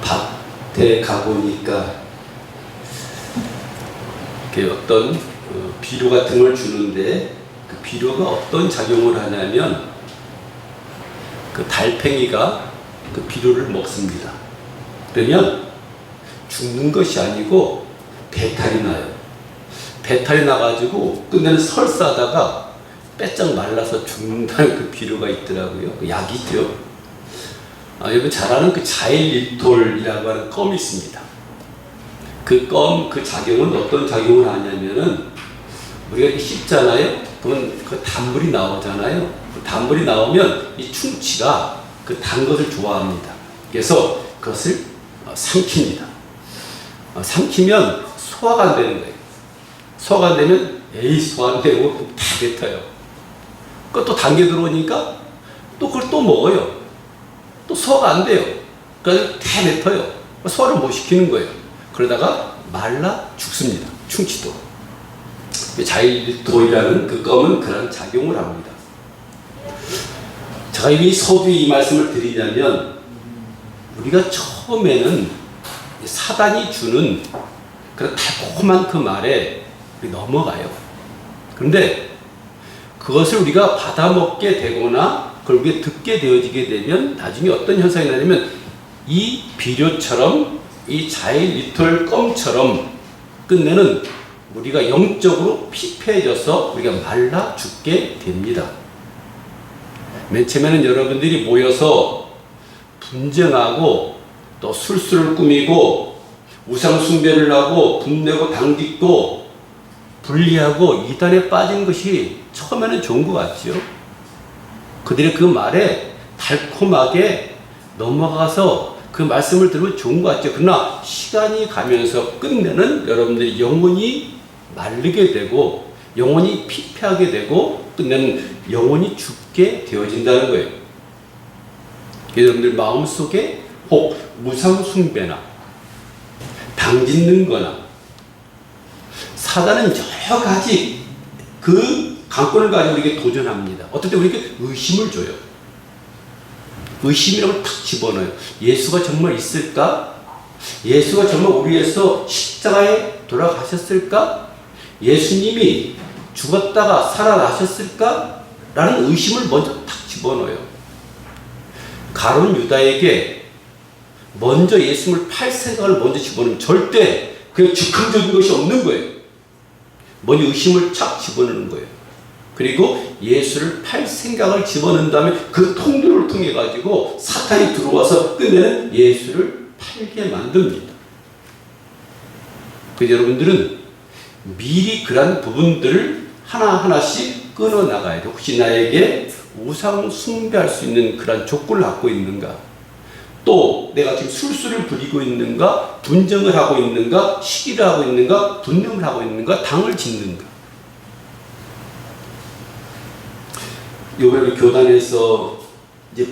밭에 가보니까 이렇게 어떤 비료 같은 걸 주는데 그 비료가 어떤 작용을 하냐면 그 달팽이가 그 비료를 먹습니다. 그러면 죽는 것이 아니고 배탈이 나요. 배탈이 나가지고 끝내는 설사하다가 빼짝 말라서 죽는다는 그 비료가 있더라고요. 그 약이죠. 여러분 잘 아는 그 자일리톨이라고 하는 껌이 있습니다. 그 껌, 그 작용은 어떤 작용을 하냐면은 우리가 이렇게 씹잖아요. 그러면 그 단물이 나오잖아요. 그 단물이 나오면 이 충치가 그 단 것을 좋아합니다. 그래서 그것을 삼킵니다. 삼키면 소화가 안 되는 거예요. 소화가 안 되면 소화 안 되고 다 뱉어요. 그것도 단계 들어오니까 또 그걸 또 먹어요. 또 소화가 안 돼요. 그래서 다 뱉어요. 소화를 못 시키는 거예요. 그러다가 말라 죽습니다. 충치도. 자일리톨이라는 그 껌은 그런 작용을 합니다. 제가 이 서두에 이 말씀을 드리냐면 우리가 처음에는 사단이 주는 그런 달콤한 그 말에 넘어가요. 그런데 그것을 우리가 받아먹게 되거나 그걸 우리가 듣게 되어지게 되면 나중에 어떤 현상이 나냐면 이 비료처럼 이 자일리톨 껌처럼 끝내는 우리가 영적으로 피폐해져서 우리가 말라 죽게 됩니다. 맨 처음에는 여러분들이 모여서 분쟁하고 또 술수를 꾸미고 우상숭배를 하고 분내고 당짓고 분리하고 이단에 빠진 것이 처음에는 좋은 것 같죠. 그들의 그 말에 달콤하게 넘어가서 그 말씀을 들으면 좋은 것 같죠. 그러나 시간이 가면서 끝내는 여러분들이 영혼이 마르게 되고 영혼이 피폐하게 되고 끝내는 영혼이 죽게 되어진다는 거예요. 여러분들 마음속에 혹 무상숭배나 당짓는 거나 사단은 여러 가지 그 강권을 가지고 우리에게 도전합니다. 어떨 때 우리에게 의심을 줘요. 의심이라고 탁 집어넣어요. 예수가 정말 있을까? 예수가 정말 우리 위해서 십자가에 돌아가셨을까? 예수님이 죽었다가 살아나셨을까? 라는 의심을 먼저 탁 집어넣어요. 가룟 유다에게 먼저 예수님을 팔 생각을 먼저 집어넣으면 절대 그냥 즉흥적인 것이 없는 거예요. 먼저 의심을 착 집어넣는 거예요. 그리고 예수를 팔 생각을 집어넣은 다음에 그 통로를 통해 가지고 사탄이 들어와서 끝내는 예수를 팔게 만듭니다. 그래서 여러분들은 미리 그러한 부분들을 하나하나씩 끊어 나가야 돼요. 혹시 나에게 우상 숭배할 수 있는 그런 조건을 갖고 있는가? 또 내가 지금 술수를 부리고 있는가? 분쟁을 하고 있는가? 시기를 하고 있는가? 분념을 하고 있는가? 당을 짓는가? 이번에 교단에서 이제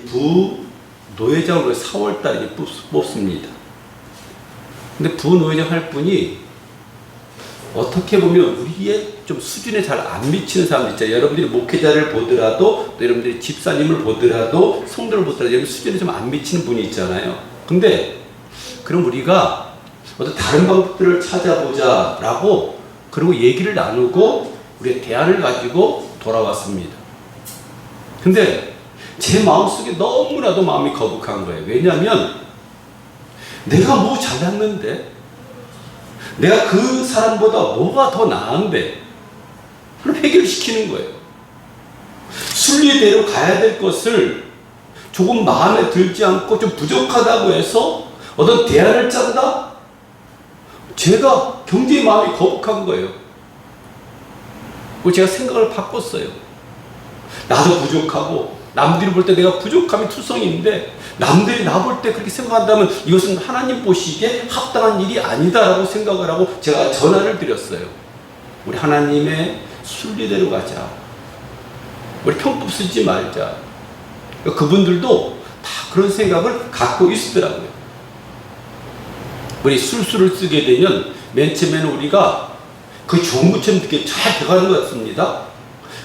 부노회장으로 4월달에 뽑습니다. 근데 부노회장 할 분이 어떻게 보면 우리의 좀 수준에 잘 안 미치는 사람들 있잖아요. 여러분들이 목회자를 보더라도, 또 여러분들이 집사님을 보더라도, 성도를 보더라도 여러분 수준에 좀 안 미치는 분이 있잖아요. 근데 그럼 우리가 어떤 다른 방법들을 찾아보자 라고 그리고 얘기를 나누고 우리의 대안을 가지고 돌아왔습니다. 근데 제 마음속에 너무나도 마음이 거북한 거예요. 왜냐하면 내가 뭐 잘났는데, 내가 그 사람보다 뭐가 더 나은데, 그럼 해결시키는 거예요. 순리대로 가야 될 것을 조금 마음에 들지 않고 좀 부족하다고 해서 어떤 대안을 짠다? 제가 굉장히 마음이 거북한 거예요. 그리고 제가 생각을 바꿨어요. 나도 부족하고 남들이 볼 때 내가 부족함이 투성인데 남들이 나 볼 때 그렇게 생각한다면 이것은 하나님 보시기에 합당한 일이 아니다라고 생각을 하고 제가 전화를 드렸어요. 우리 하나님의 순리대로 가자. 우리 편법 쓰지 말자. 그분들도 다 그런 생각을 갖고 있더라고요. 우리 술수를 쓰게 되면 맨 처음에는 우리가 그 좋은 것처럼 이렇게 잘 돼가는 것 같습니다.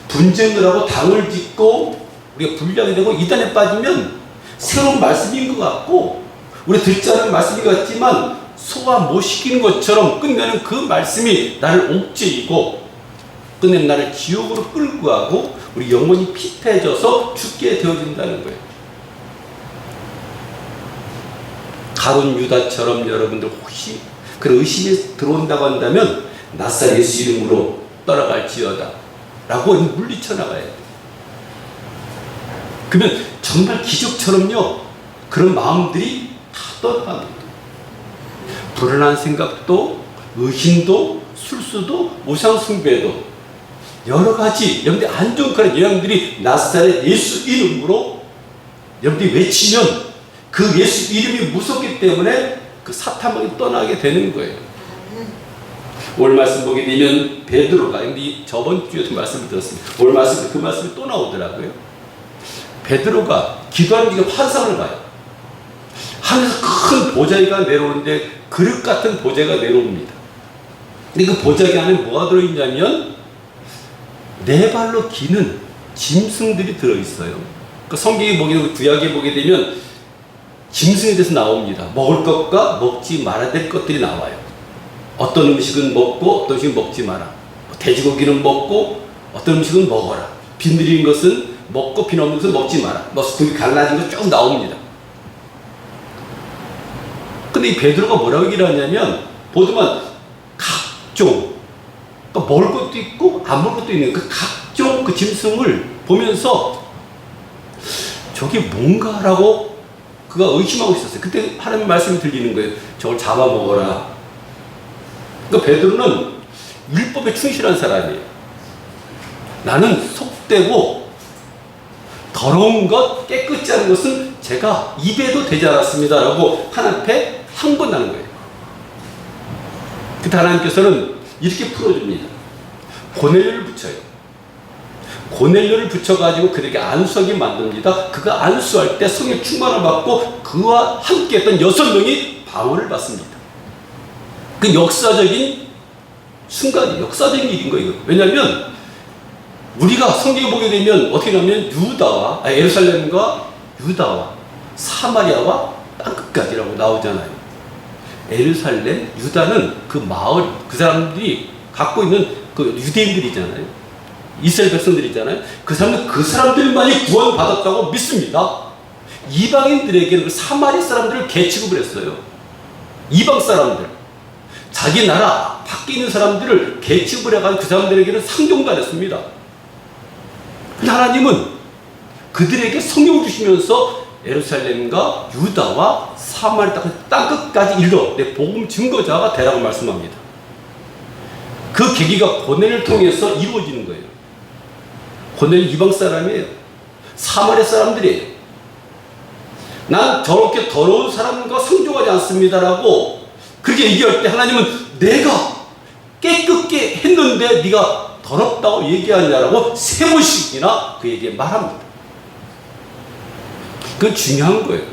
분쟁을 하고 당을 짓고 우리가 분량이 되고 이단에 빠지면 새로운 말씀인 것 같고 우리 듣지 않은 말씀이 같지만 소화 못 시키는 것처럼 끝내는 그 말씀이 나를 옥죄이고 끝내는 나를 지옥으로 끌고 가고 우리 영혼이 피폐해져서 죽게 되어진다는 거예요. 가룟 유다처럼 여러분들 혹시 그런 의심이 들어온다고 한다면 나사렛 예수 이름으로 떠나갈지어다 라고 물리쳐 나가야 돼요. 그러면 정말 기적처럼요 그런 마음들이 다 떠나갑니다. 불안한 생각도 의심도 술수도 우상숭배도 여러 가지 여러분들 안 좋은 그런 영향들이 나사렛 예수 이름으로 여러분들이 외치면 그 예수 이름이 무섭기 때문에 그 사탄이 떠나게 되는 거예요. 오늘 말씀 보게 되면 베드로가 저번 주에도 말씀을 들었습니다. 오늘 말씀 그 말씀이 또 나오더라고요. 베드로가 기도하는 중에 환상을 봐요. 하늘에서 큰 보자기가 내려오는데 그릇 같은 보자기가 내려옵니다. 근데 그 보자기 안에 뭐가 들어있냐면 네 발로 기는 짐승들이 들어있어요. 그 성경에 보게 되면 구약에 보게 되면 짐승에 대해서 나옵니다. 먹을 것과 먹지 말아야 될 것들이 나와요. 어떤 음식은 먹고 어떤 음식은 먹지 마라. 돼지고기는 먹고 어떤 음식은 먹어라. 비 내리는 것은 먹고 비 없는 것은 먹지 마라. 그 갈라진 거 쭉 나옵니다. 근데 이 베드로가 뭐라고 얘기를 하냐면 보더만 각종 그러니까 먹을 것도 있고 안 먹을 것도 있는 그 각종 그 짐승을 보면서 저게 뭔가라고 그가 의심하고 있었어요. 그때 하나님 말씀이 들리는 거예요. 저걸 잡아먹어라. 그러니까 베드로는 율법에 충실한 사람이에요. 나는 속되고 더러운 것, 깨끗지 않은 것은 제가 입에도 대지 않았습니다. 라고 하나님 앞에 항변하는 거예요. 그때 하나님께서는 이렇게 풀어줍니다. 고넬료를 붙여요. 고넬료를 붙여가지고 그들에게 안수하게 만듭니다. 그가 안수할 때 성령 충만을 받고 그와 함께 했던 6명이 방언을 받습니다. 그 역사적인 순간이 역사적인 일인 거예요. 왜냐하면 우리가 성경에 보게 되면 어떻게 하면 예루살렘과 유다와 사마리아와 땅끝까지라고 나오잖아요. 예루살렘, 유다는 그 마을, 그 사람들이 갖고 있는 그 유대인들이잖아요. 이스라엘 백성들이잖아요. 그 사람들만이 구원받았다고 믿습니다. 이방인들에게는 그 사마리 사람들을 개취급을 했어요. 이방 사람들. 자기 나라 밖에 있는 사람들을 개취급을 해가지고 그 사람들에게는 상종도 안 했습니다. 하나님은 그들에게 성령을 주시면서 예루살렘과 유다와 사마리아 땅끝까지 일러 내 복음 증거자가 되라고 말씀합니다. 그 계기가 고넬을 통해서 이루어지는 거예요. 고넬 이방 사람이에요. 사마리아 사람들이에요. 난 저렇게 더러운 사람과 상종하지 않습니다라고 그렇게 얘기할 때 하나님은 내가 깨끗게 했는데 네가 더럽다고 얘기하냐라고 3번씩이나 그에게 말합니다. 그건 중요한 거예요.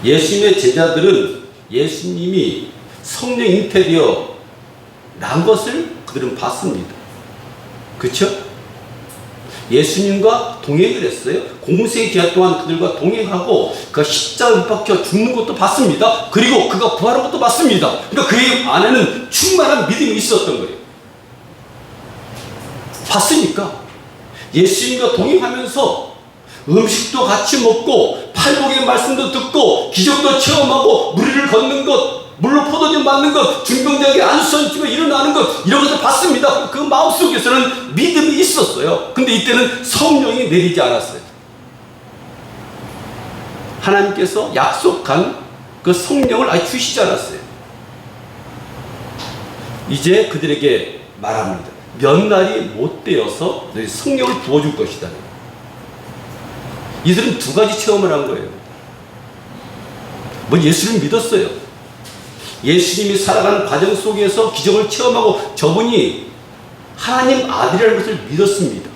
예수님의 제자들은 예수님이 성령 잉태되어 난 것을 그들은 봤습니다. 그렇죠? 예수님과 동행을 했어요. 공생의 기간 동안 그들과 동행하고 그가 십자가에 박혀 죽는 것도 봤습니다. 그리고 그가 부활한 것도 봤습니다. 그러니까 그의 안에는 충만한 믿음이 있었던 거예요. 봤으니까 예수님과 동행하면서 음식도 같이 먹고 팔복의 말씀도 듣고 기적도 체험하고 무리를 걷는 것, 물로 포도주 맞는 것, 중병자에게 안수하며 일어나는 것 이런 것을 봤습니다. 그 마음속에서는 믿음이 있었어요. 근데 이때는 성령이 내리지 않았어요. 하나님께서 약속한 그 성령을 아직 주시지 않았어요. 이제 그들에게 말합니다. 몇 날이 못 되어서 너희 성령을 부어줄 것이다. 이들은 2가지 체험을 한 거예요. 먼저 예수를 믿었어요. 예수님이 살아가는 과정 속에서 기적을 체험하고 저분이 하나님 아들이라는 것을 믿었습니다.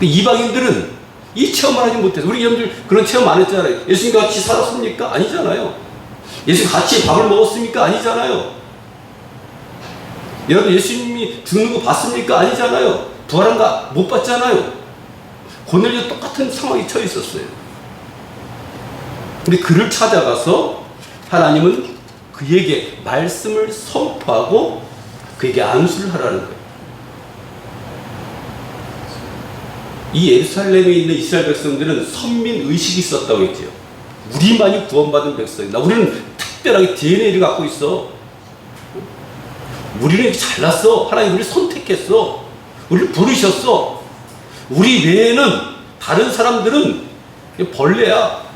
이방인들은 이 체험을 하지 못해서 우리 여러분들 그런 체험 안 했잖아요. 예수님과 같이 살았습니까? 아니잖아요. 예수님 같이 밥을 먹었습니까? 아니잖아요. 여러분 예수님이 죽는 거 봤습니까? 아니잖아요. 부활한 거 못 봤잖아요. 고넬료 똑같은 상황에 처해 있었어요. 근데 그를 찾아가서 하나님은 그에게 말씀을 선포하고 그에게 안수를 하라는 거예요. 이 예루살렘에 있는 이스라엘 백성들은 선민의식이 있었다고 했죠. 우리만이 구원받은 백성이다. 우리는 특별하게 DNA를 갖고 있어. 우리는 잘났어. 하나님 우리를 선택했어. 우리를 부르셨어. 우리 외에는 다른 사람들은 벌레야.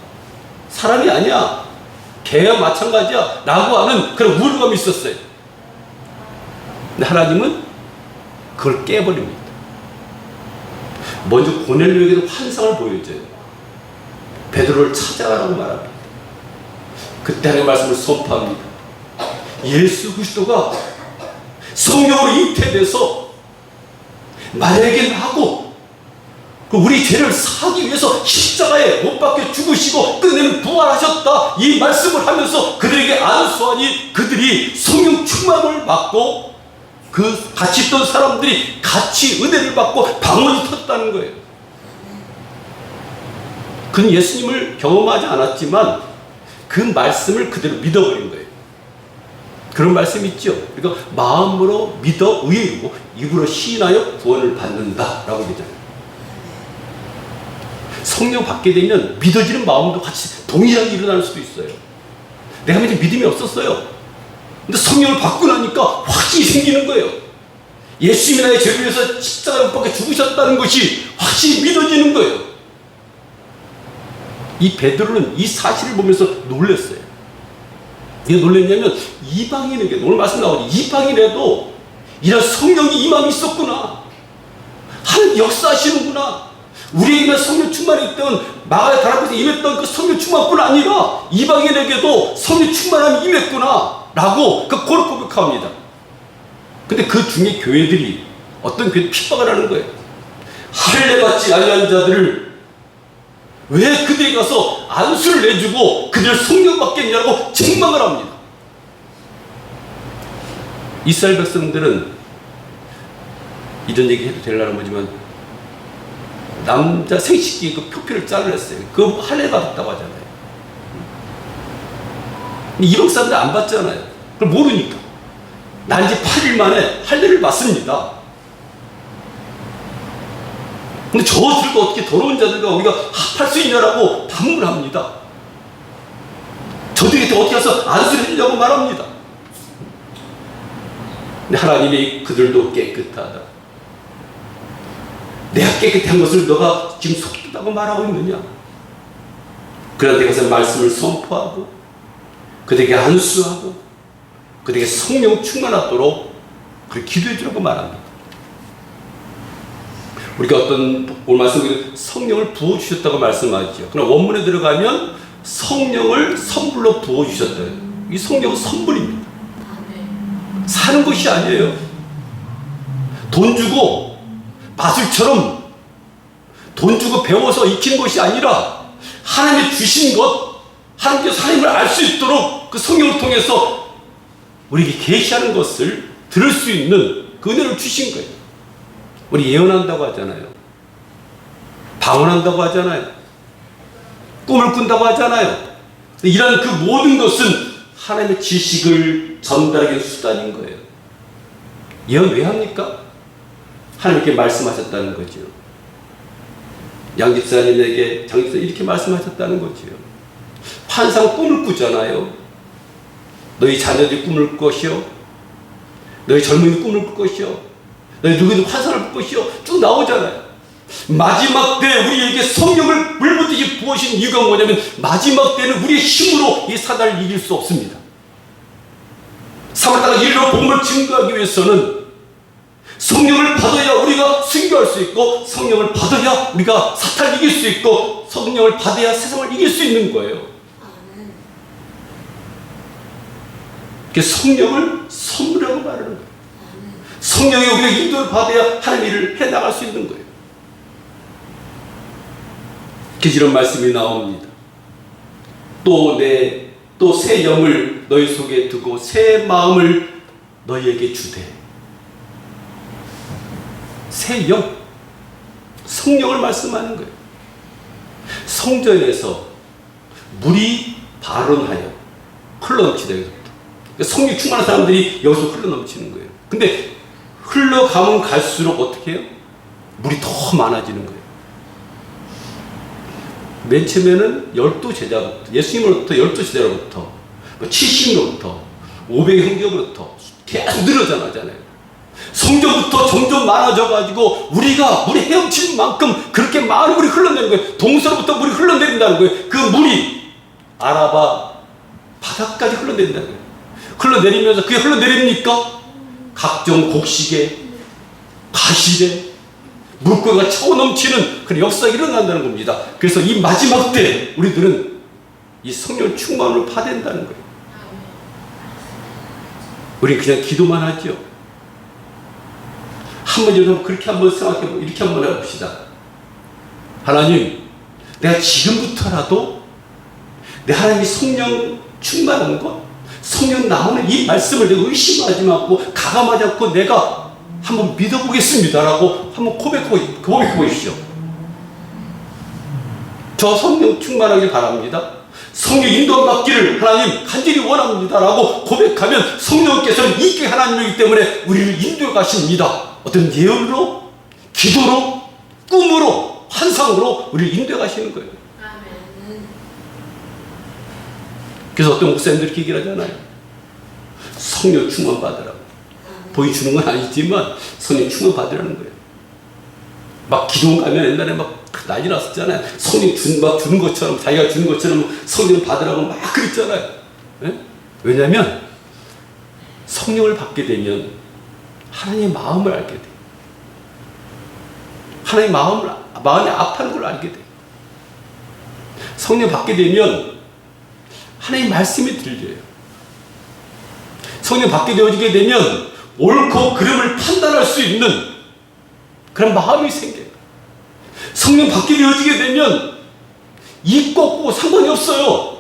사람이 아니야. 개와 마찬가지야. 라고 하는 그런 우월감이 있었어요. 근데 하나님은 그걸 깨버립니다. 먼저 고넬료에게도 환상을 보여줘요. 베드로를 찾아가라고 말합니다. 그때 하나님의 말씀을 선포합니다. 예수 그리스도가 성령으로 잉태돼서 만약에 나고 우리 죄를 사하기 위해서 십자가에 못 박혀 죽으시고 끝내는 부활하셨다, 이 말씀을 하면서 그들에게 안수하니 그들이 성령 충만을 받고 그 같이 있던 사람들이 같이 은혜를 받고 방언이 터졌다는 거예요. 그는 예수님을 경험하지 않았지만 그 말씀을 그대로 믿어버린 거예요. 그런 말씀이 있죠. 그러니까 마음으로 믿어 의이르고 입으로 시인하여 구원을 받는다라고 되잖아요. 성령 받게 되면 믿어지는 마음도 같이 동일하게 일어날 수도 있어요. 내가 이제 믿음이 없었어요. 근데 성령을 받고 나니까 확신이 생기는 거예요. 예수님이 나의 죄를 위해서 십자가에 못 박혀 죽으셨다는 것이 확실히 믿어지는 거예요. 이 베드로는 이 사실을 보면서 놀랐어요. 왜 놀랐냐면 이방인에게, 오늘 말씀 나오지, 이방인에도 이런 성령이 임함이 있었구나. 하나님 역사하시는구나. 우리에게만 성령 충만했던 마가의 다락에서 임했던 그 성령 충만뿐 아니라 이방인에게도 성령 충만함이 임했구나 라고 그걸 고백합니다. 근데 그 중에 교회들이, 어떤 교회들이 핍박을 하는 거예요. 할례받지 아니한 자들을 왜 그들이 가서 안수를 내주고 그들을 성령 받겠냐고 책망을 합니다. 이스라엘 백성들은 이런 얘기 해도 되려는 거지만 남자 생식기 그 표피를 잘랐어요. 그거 할례 받았다고 하잖아요. 이방 사람들 안 받잖아요. 그걸 모르니까. 난지 8일 만에 할례를 받습니다. 근데 저들과 어떻게 더러운 자들과 우리가 합할 수 있냐라고 반문을 합니다. 저들이 어떻게 해서 안수를 하려고 말합니다. 근데 하나님이 그들도 깨끗하다. 내가 깨끗한 것을 너가 지금 속이다고 말하고 있느냐? 그런데 가서 말씀을 선포하고 그들에게 안수하고 그들에게 성령 충만하도록 그렇게 기도해 주라고 말합니다. 우리가 어떤 오늘 말씀에 성령을 부어주셨다고 말씀하죠. 그러나 원문에 들어가면 성령을 선불로 부어주셨다. 이 성령은 선불입니다. 사는 것이 아니에요. 돈 주고 마술처럼 돈 주고 배워서 익히는 것이 아니라 하나님이 주신 것, 하나님께서 하나님을 알 수 있도록 그 성령을 통해서 우리에게 계시하는 것을 들을 수 있는 그 은혜를 주신 거예요. 우리 예언한다고 하잖아요. 방언한다고 하잖아요. 꿈을 꾼다고 하잖아요. 이런 그 모든 것은 하나님의 지식을 전달하기 위한 수단인 거예요. 예언 왜 합니까? 하나님께 말씀하셨다는 거죠. 양집사님에게 장집사 이렇게 말씀하셨다는 거죠. 환상 꿈을 꾸잖아요. 너희 자녀들이 꿈을 꿀 것이요, 너희 젊은이 꿈을 꿀 것이요, 너희 누구든 환상을 볼 것이요, 쭉 나오잖아요. 마지막 때 우리에게 성령을 물붓듯이 부으신 이유가 뭐냐면 마지막 때는 우리의 힘으로 이 사단을 이길 수 없습니다. 사마다가 일로 복음을 증거하기 위해서는 성령을 받아야 우리가 순교할 수 있고, 성령을 받아야 우리가 사탄을 이길 수 있고, 성령을 받아야 세상을 이길 수 있는 거예요. 성령을 선물하고 말하는 거예요. 성령이 우리가 인도를 받아야 하나님 일을 해나갈 수 있는 거예요. 그래서 이런 말씀이 나옵니다. 또 새 영을 너희 속에 두고 새 마음을 너희에게 주되. 새 영, 성령을 말씀하는 거예요. 성전에서 물이 발원하여 흘러넘치다. 여기서부터. 그러니까 성령 충만한 사람들이 여기서 흘러넘치는 거예요. 근데 흘러가면 갈수록 어떻게 해요? 물이 더 많아지는 거예요. 맨 처음에는 12제자부터, 예수님으로부터 12제자로부터, 70로부터, 500의 형제로부터 계속 늘어나잖아요. 성전부터 점점 많아져가지고 우리가 물이 헤엄치는 만큼 그렇게 많은 물이 흘러내리는 거예요. 동서로부터 물이 흘러내린다는 거예요. 그 물이 아라바 바닥까지 흘러내린다는 거예요. 흘러내리면서 그게 흘러내립니까? 각종 곡식에, 가시에, 물고기가 차고 넘치는 그런 역사가 일어난다는 겁니다. 그래서 이 마지막 때 우리들은 이 성령 충만을 받아낸다는 거예요. 우리 그냥 기도만 하죠. 한번 여러분 그렇게 한번 생각해보고 이렇게 한번 해봅시다. 하나님, 내가 지금부터라도 내 하나님이 성령 충만한 것, 성령 나오는 이 말씀을 내가 의심하지 않고 가감하지 않고 내가 한번 믿어보겠습니다라고 한번 고백해 보십시오. 저 성령 충만하길 바랍니다. 성령 인도함 받기를 하나님 간절히 원합니다라고 고백하면 성령께서는 인격의 하나님이기 때문에 우리를 인도해 가십니다. 어떤 예언으로, 기도로, 꿈으로, 환상으로 우리를 인도해 가시는 거예요. 그래서 어떤 목사님들이 이렇게 얘기를 하잖아요. 성령 충만 받으라고. 보여주는 건 아니지만 성령 충만 받으라는 거예요. 막 기도 가면 옛날에 막 난리 났었잖아요. 성령 주는 것처럼, 자기가 주는 것처럼 성령 받으라고 막 그랬잖아요. 네? 왜냐하면 성령을 받게 되면 하나님의 마음을 알게 돼요. 하나님의 마음이 아파하는 걸 알게 돼요. 성령 받게 되면 하나님의 말씀이 들려요. 성령 받게 되어지게 되면 옳고 그름을 판단할 수 있는 그런 마음이 생겨요. 성령 받게 되어지게 되면 있고 없고 상관이 없어요.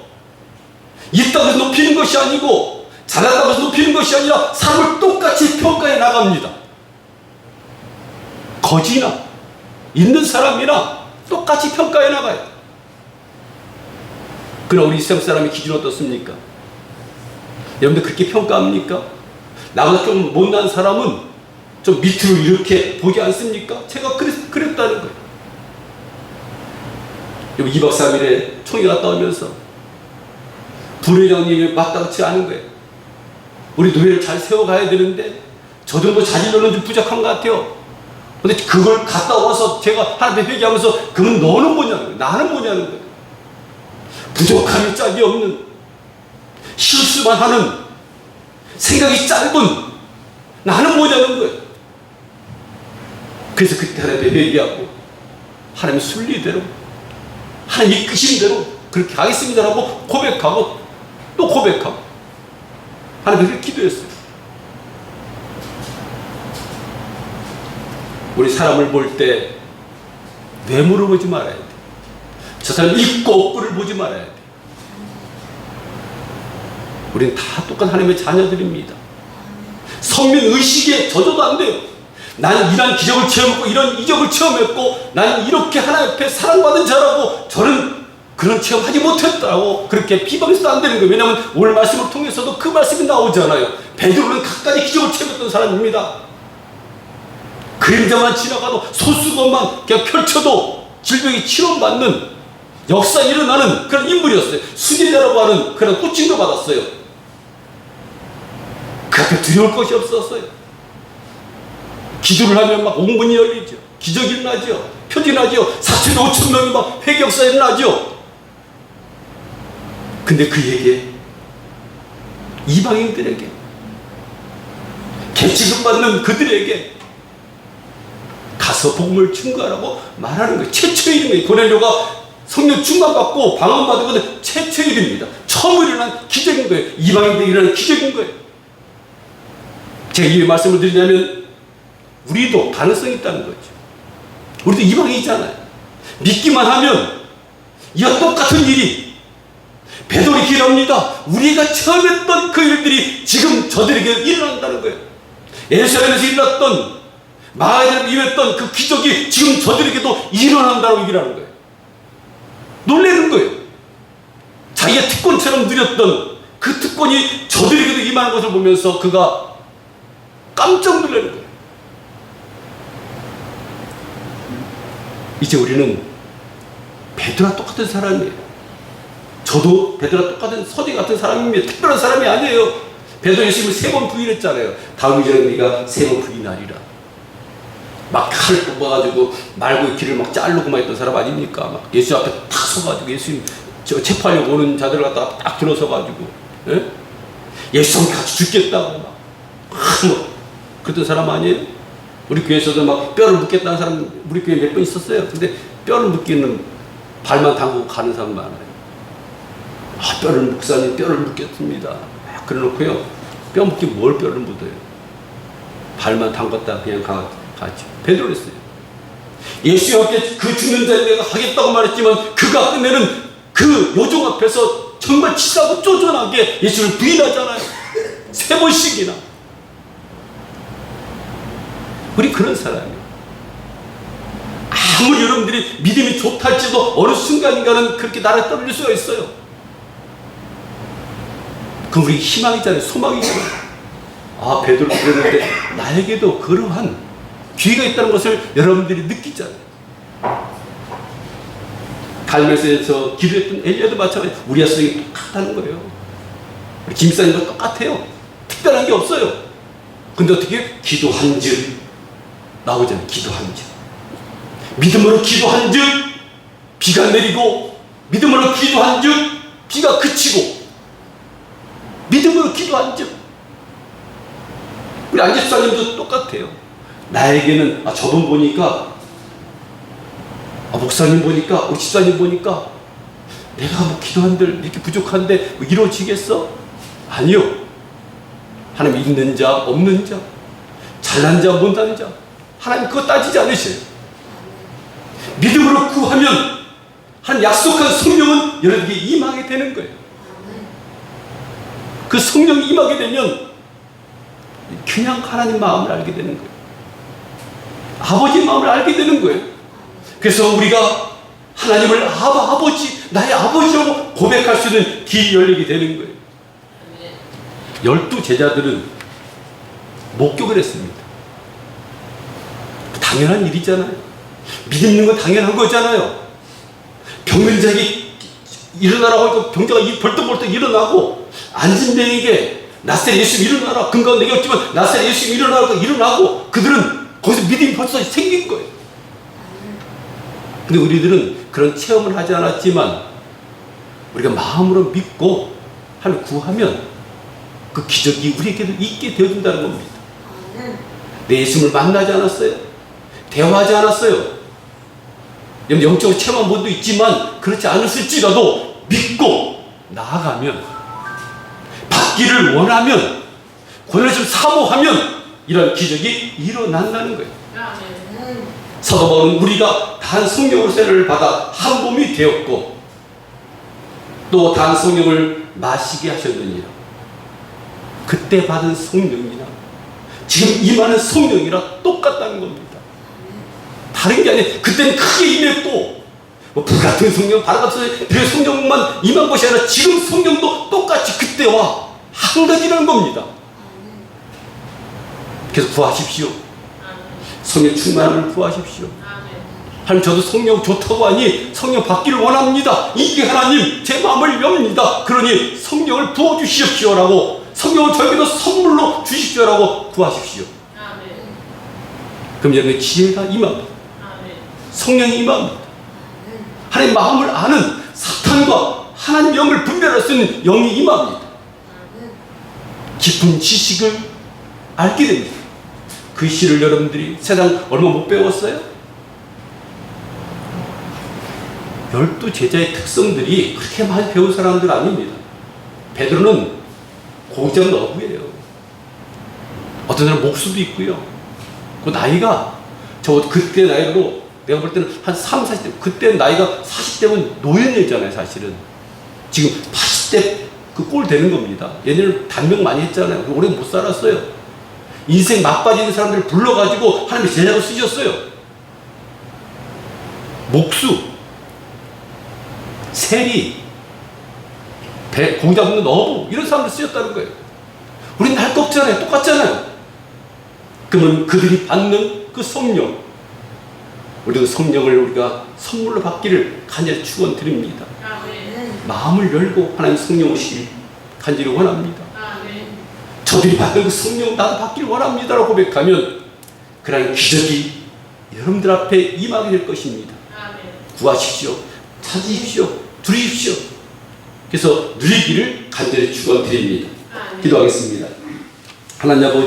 있다고 해서 높이는 것이 아니고 잘났다고 해서 높이는 것이 아니라 사람을 똑같이 평가해 나갑니다. 거지나 있는 사람이나 똑같이 평가해 나가요. 그러나 우리 이스라엘 사람의 기준은 어떻습니까? 여러분들 그렇게 평가합니까? 나보다 좀 못난 사람은 좀 밑으로 이렇게 보지 않습니까? 제가 그랬다는 거예요. 2박 3일에 총회 갔다 오면서 부회장님이 마땅치 않은 거예요. 우리 노예를 잘 세워가야 되는데 저 정도 자질로는 좀 부족한 것 같아요. 근데 그걸 갔다 와서 제가 하나님 회개하면서 그건 너는 뭐냐는 거예요. 나는 뭐냐는 거예요. 부족함이 짝이 없는, 실수만 하는, 생각이 짧은 나는 뭐냐는 거예요. 그래서 그때 하나님 회개하고 하나님의 순리대로 하나님 이끄심대로 그렇게 하겠습니다라고 고백하고 또 고백하고 하나님께 기도했어요. 우리 사람을 볼 때 외모를 보지 말아야 돼. 저 사람 있고 없고를 보지 말아야 돼. 우리는 다 똑같은 하나님의 자녀들입니다. 성민 의식에 젖어도 안 돼요. 나는 이런 기적을 체험했고 이런 이적을 체험했고 나는 이렇게 하나님 앞에 사랑받은 자라고 저는 그런 체험하지 못했다고 그렇게 비방해서도 안 되는 거예요. 왜냐하면 오늘 말씀을 통해서도 그 말씀이 나오잖아요. 베드로는 각가지 기적을 체험했던 사람입니다. 그림자만 지나가도 소수것만 그냥 펼쳐도 질병이 치료받는 역사 일어나는 그런 인물이었어요. 수제자라고 하는 그런 호칭도 받았어요. 그 앞에 두려울 것이 없었어요. 기도를 하면 막 옥문이 열리죠. 기적이 일어나죠. 표적이 나죠. 4천 5천 명이 막 회개 역사 일어나죠. 근데 그에게 이방인들에게 개취급받는 그들에게 가서 복음을 증거하라고 말하는 거예요. 최초의 일입니다. 고넬료가 성령 충만받고 방언받은 것은 최초의 일입니다. 처음 일어난 기적인 거예요. 이방인들에게 일어난 기적인 거예요. 제가 이 말씀을 드리냐면 우리도 가능성이 있다는 거죠. 우리도 이방인이잖아요. 믿기만 하면 이와 똑같은 일이 베드로에게 일어납니다. 우리가 처음 했던 그 일들이 지금 저들에게 일어난다는 거예요. 예루살렘에서 일어났던 마가다락에서 일어났던 그 기적이 지금 저들에게도 일어난다고 얘기를 하는 거예요. 놀라는 거예요. 예수처럼 누렸던 그 특권이 저들에게도 임하는 것을 보면서 그가 깜짝 놀라는 거예요. 이제 우리는 베드로와 똑같은 사람이에요. 저도 베드로와 똑같은 서디 같은 사람입니다. 특별한 사람이 아니에요. 베드로 예수님을 3번 부인했잖아요. 다음이 전에 네가 3번 부인하리라. 막 칼을 뽑아가지고 말고의 길을 막 자르고 막 했던 사람 아닙니까? 막 예수 앞에 탁 서가지고 예수님 체포하려고 오는 자들을 갖다가 딱 들어서가지고, 예? 예수님 같이 죽겠다고 막 그랬던 사람 아니에요? 우리 교회에서도 막 뼈를 묻겠다는 사람 우리 교회에 몇 번 있었어요. 근데 뼈를 묻기는 발만 담그고 가는 사람 많아요. 아, 목사님 뼈를 묻겠습니다. 막 그래놓고요. 뼈 묻긴 뭘 뼈를 묻어요. 발만 담갔다 그냥 가지. 베드로였어요. 예수와 함께 그 죽는 자를 내가 하겠다고 말했지만 그가 끝내는 그 요종 앞에서 정말 치사하고 쪼잔하게 예수를 부인하잖아요. 3번씩이나. 우리 그런 사람이에요. 아무리 여러분들이 믿음이 좋다 할지도 어느 순간인가는 그렇게 나를 떨어질 수가 있어요. 그럼 우리 희망이잖아요. 소망이잖아요. 아, 베드로 그랬는데 나에게도 그러한 기회가 있다는 것을 여러분들이 느끼잖아요. 갈멜에서 기도했던 엘리야도 마찬가지. 우리와 성이 똑같다는 거예요. 우리 김사님과 똑같아요. 특별한 게 없어요. 근데 어떻게 기도한즉 나오잖아요. 기도한즉 믿음으로 기도한즉 비가 내리고 믿음으로 기도한즉 비가 그치고 믿음으로 기도한즉 우리 안집사님도 똑같아요. 나에게는 저분 보니까 목사님 보니까 우리 집사님 보니까 내가 뭐 기도한들 이렇게 부족한데 뭐 이루어지겠어? 아니요. 하나님 있는 자 없는 자 잘난 자 못난 자 하나님 그거 따지지 않으셔요. 믿음으로 구하면 하나님 약속한 성령은 여러분에게 임하게 되는 거예요. 그 성령이 임하게 되면 그냥 하나님 마음을 알게 되는 거예요. 아버지 마음을 알게 되는 거예요. 그래서 우리가 하나님을 아버지, 나의 아버지라고 고백할 수 있는 길이 열리게 되는 거예요. 12 제자들은 목격을 했습니다. 당연한 일이잖아요. 믿는 건 당연한 거잖아요. 병든 자에게 일어나라고 하니까 병자가 벌떡벌떡 일어나고, 앉은 데에게 나사렛 예수 일어나라. 근거가 내게 없지만 나사렛 예수 일어나라고 일어나고, 그들은 거기서 믿음이 벌써 생긴 거예요. 근데 우리들은 그런 체험을 하지 않았지만 우리가 마음으로 믿고 하나님 구하면 그 기적이 우리에게도 있게 되어준다는 겁니다. 내 예수님을 만나지 않았어요? 대화하지 않았어요? 영적으로 체험한 분도 있지만 그렇지 않았을지라도 믿고 나아가면, 받기를 원하면, 권한을 좀 사모하면 이런 기적이 일어난다는 거예요. 사도 바울은 우리가 단 성령으로 세례를 받아 한 몸이 되었고 또 단 성령을 마시게 하셨느니라. 그때 받은 성령이나 지금 임하는 성령이라 똑같다는 겁니다. 다른 게 아니에요. 그때는 크게 임했고 뭐 불같은 성령, 바라같은 성령만 임한 것이 아니라 지금 성령도 똑같이 그때와 한 가지라는 겁니다. 그래서 구하십시오. 성령 충만함을 구하십시오. 하나님, 저도 성령 좋다고 하니 성령 받기를 원합니다. 이게 하나님 제 마음을 엽니다. 그러니 성령을 부어주시옵시오라고, 성령을 저에게도 선물로 주십시오라고 구하십시오. 그럼 여러분의 지혜가 임합니다. 성령이 임합니다. 하나님 마음을 아는 사탄과 하나님 영을 분별할 수 있는 영이 임합니다. 깊은 지식을 알게 됩니다. 그 시를 여러분들이 세상 얼마 못 배웠어요? 12 제자의 특성들이 그렇게 많이 배운 사람들 아닙니다. 베드로는 고장 어부예요. 어떤 사람은 목수도 있고요. 그 나이가 그때 나이로 내가 볼 때는 한 3, 40대, 그때 나이가 40대면 노인이잖아요. 사실은 지금 80대 그 꼴 되는 겁니다. 얘네는 단명 많이 했잖아요. 오래 못 살았어요. 인생 막바지는 사람들을 불러가지고 하나님의 제자로 쓰셨어요. 목수, 세리, 고기 잡는 어부 이런 사람들 쓰였다는 거예요. 우린 날 거 없잖아요. 똑같잖아요. 그러면 그들이 받는 그 성령, 우리도 성령을 우리가 선물로 받기를 간절히 축원드립니다. 마음을 열고 하나님 성령 오시길 간절히 원합니다. 저들이 받는 그 성령 나도 받기를 원합니다라고 고백하면 그런 기적이 여러분들 앞에 임하게 될 것입니다. 구하십시오. 찾으십시오. 누리십시오. 그래서 누리기를 간절히 축원드립니다. 기도하겠습니다. 하나님 아버지